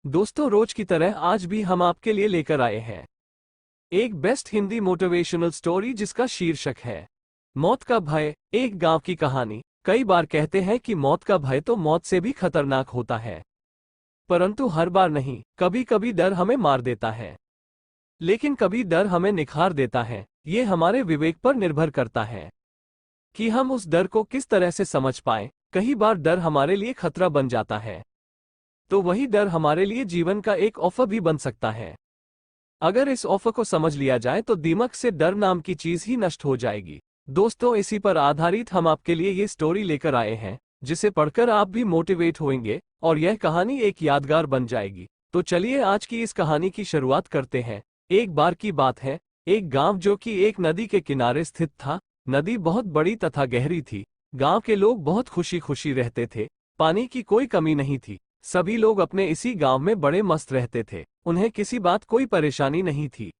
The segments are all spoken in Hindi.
दोस्तों, रोज की तरह आज भी हम आपके लिए लेकर आए हैं एक बेस्ट हिंदी मोटिवेशनल स्टोरी जिसका शीर्षक है मौत का भय। एक गांव की कहानी। कई बार कहते हैं कि मौत का भय तो मौत से भी खतरनाक होता है, परंतु हर बार नहीं। कभी कभी डर हमें मार देता है, लेकिन कभी डर हमें निखार देता है। ये हमारे विवेक पर निर्भर करता है कि हम उस डर को किस तरह से समझ पाएं। कई बार डर हमारे लिए खतरा बन जाता है, तो वही डर हमारे लिए जीवन का एक ऑफर भी बन सकता है। अगर इस ऑफर को समझ लिया जाए तो दिमाग से डर नाम की चीज ही नष्ट हो जाएगी। दोस्तों, इसी पर आधारित हम आपके लिए ये स्टोरी लेकर आए हैं, जिसे पढ़कर आप भी मोटिवेट होंगे और यह कहानी एक यादगार बन जाएगी। तो चलिए आज की इस कहानी की शुरुआत करते हैं। एक बार की बात है, एक गांव जो कि एक नदी के किनारे स्थित था। नदी बहुत बड़ी तथा गहरी थी। गांव के लोग बहुत खुशी खुशी रहते थे। पानी की कोई कमी नहीं थी। सभी लोग अपने इसी गांव में बड़े मस्त रहते थे। उन्हें किसी बात कोई परेशानी नहीं थी।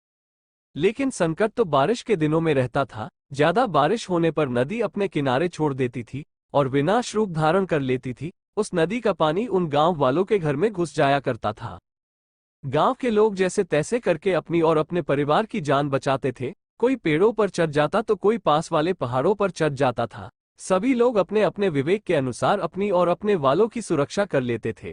लेकिन संकट तो बारिश के दिनों में रहता था। ज्यादा बारिश होने पर नदी अपने किनारे छोड़ देती थी और विनाश रूप धारण कर लेती थी। उस नदी का पानी उन गांव वालों के घर में घुस जाया करता था। गांव के लोग जैसे तैसे करके अपनी और अपने परिवार की जान बचाते थे। कोई पेड़ों पर चढ़ जाता तो कोई पास वाले पहाड़ों पर चढ़ जाता था। सभी लोग अपने अपने विवेक के अनुसार अपनी और अपने वालों की सुरक्षा कर लेते थे।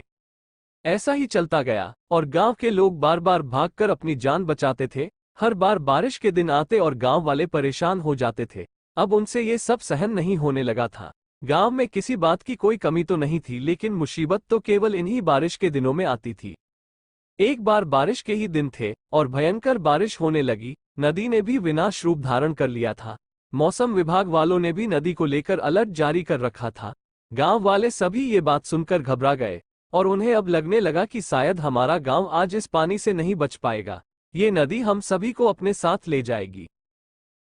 ऐसा ही चलता गया और गांव के लोग बार बार भागकर अपनी जान बचाते थे। हर बार बारिश के दिन आते और गांव वाले परेशान हो जाते थे। अब उनसे ये सब सहन नहीं होने लगा था। गांव में किसी बात की कोई कमी तो नहीं थी, लेकिन मुसीबत तो केवल इन्हीं बारिश के दिनों में आती थी। एक बार बारिश के ही दिन थे और भयंकर बारिश होने लगी। नदी ने भी विनाश रूप धारण कर लिया था। मौसम विभाग वालों ने भी नदी को लेकर अलर्ट जारी कर रखा था। गांव वाले सभी ये बात सुनकर घबरा गए और उन्हें अब लगने लगा कि शायद हमारा गांव आज इस पानी से नहीं बच पाएगा। ये नदी हम सभी को अपने साथ ले जाएगी।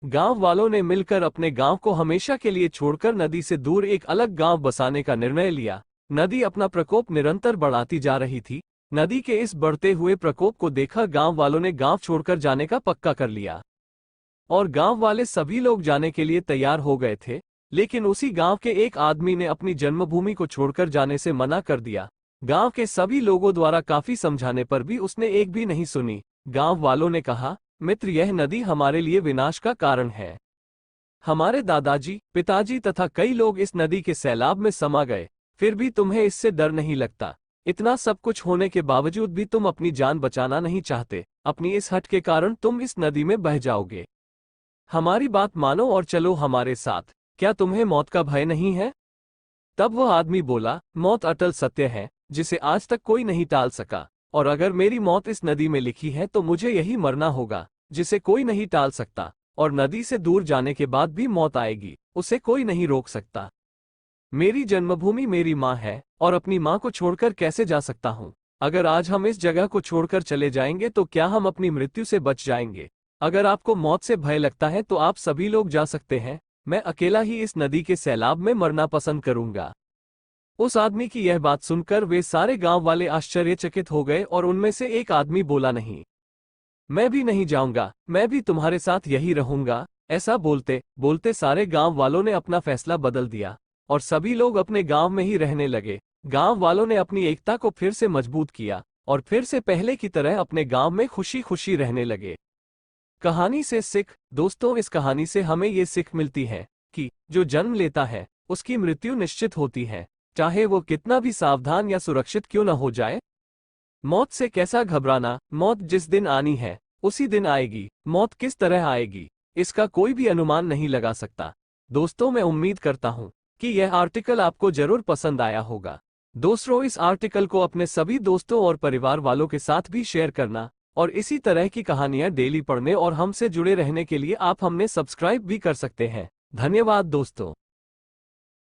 गांव वालों ने मिलकर अपने गांव को हमेशा के लिए छोड़कर नदी से दूर एक अलग गांव बसाने का निर्णय लिया। नदी अपना प्रकोप निरंतर बढ़ाती जा रही थी। नदी के इस बढ़ते हुए प्रकोप को देखा गांव वालों ने गांव छोड़कर जाने का पक्का कर लिया और गांव वाले सभी लोग जाने के लिए तैयार हो गए थे। लेकिन उसी गांव के एक आदमी ने अपनी जन्मभूमि को छोड़कर जाने से मना कर दिया। गांव के सभी लोगों द्वारा काफी समझाने पर भी उसने एक भी नहीं सुनी। गांव वालों ने कहा, मित्र, यह नदी हमारे लिए विनाश का कारण है। हमारे दादाजी, पिताजी तथा कई लोग इस नदी के सैलाब में समा गए, फिर भी तुम्हें इससे डर नहीं लगता। इतना सब कुछ होने के बावजूद भी तुम अपनी जान बचाना नहीं चाहते। अपनी इस हट के कारण तुम इस नदी में बह जाओगे। हमारी बात मानो और चलो हमारे साथ। क्या तुम्हें मौत का भय नहीं है? तब वह आदमी बोला, मौत अटल सत्य है जिसे आज तक कोई नहीं टाल सका, और अगर मेरी मौत इस नदी में लिखी है तो मुझे यही मरना होगा, जिसे कोई नहीं टाल सकता। और नदी से दूर जाने के बाद भी मौत आएगी, उसे कोई नहीं रोक सकता। मेरी जन्मभूमि मेरी माँ है और अपनी माँ को छोड़कर कैसे जा सकता हूँ? अगर आज हम इस जगह को छोड़कर चले जाएंगे तो क्या हम अपनी मृत्यु से बच जाएंगे? अगर आपको मौत से भय लगता है तो आप सभी लोग जा सकते हैं। मैं अकेला ही इस नदी के सैलाब में मरना पसंद करूंगा। उस आदमी की यह बात सुनकर वे सारे गांव वाले आश्चर्यचकित हो गए और उनमें से एक आदमी बोला, नहीं, मैं भी नहीं जाऊंगा, मैं भी तुम्हारे साथ यही रहूंगा। ऐसा बोलते बोलते सारे गांव वालों ने अपना फैसला बदल दिया और सभी लोग अपने गांव में ही रहने लगे। गांव वालों ने अपनी एकता को फिर से मजबूत किया और फिर से पहले की तरह अपने गांव में खुशी खुशी रहने लगे। कहानी से सीख। दोस्तों, इस कहानी से हमें ये सीख मिलती है कि जो जन्म लेता है उसकी मृत्यु निश्चित होती है, चाहे वो कितना भी सावधान या सुरक्षित क्यों न हो जाए। मौत से कैसा घबराना, मौत जिस दिन आनी है उसी दिन आएगी। मौत किस तरह आएगी इसका कोई भी अनुमान नहीं लगा सकता। दोस्तों, मैं उम्मीद करता हूँ कि यह आर्टिकल आपको जरूर पसंद आया होगा। दोस्तों, इस आर्टिकल को अपने सभी दोस्तों और परिवार वालों के साथ भी शेयर करना और इसी तरह की कहानियां डेली पढ़ने और हमसे जुड़े रहने के लिए आप हमने सब्सक्राइब भी कर सकते हैं। धन्यवाद दोस्तों।